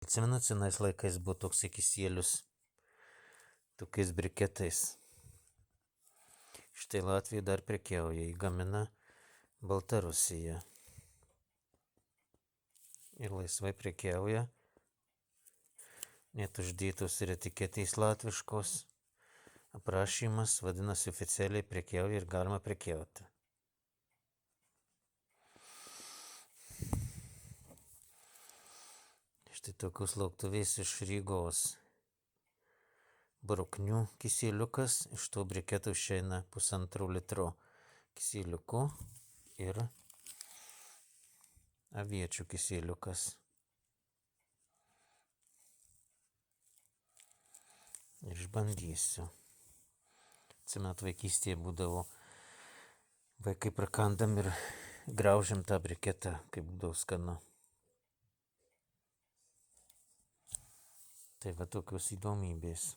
Atsimenat, senais laikais buvo toks kisielius, tokiais briketais. Štai Latvija dar prekiauja, jį gamina Baltarusija. Ir laisvai prekiauja. Net uždėtos ir etiketės latviškos. Aprašymas vadinasi oficialiai prekiauja ir galima prekiauti. Štai tokius lauktuvės iš Rygos. Bruknių kisieliukas, iš to briketų išeina 1,5 litro kisieliuku ir aviečių kisieliukas. Ir išbandysiu. Atsimenat, vaikystėje būdavo, vaikai prakandam ir graužiam tą briketą, kaip būdavo skanu. Tai va tokios įdomybės.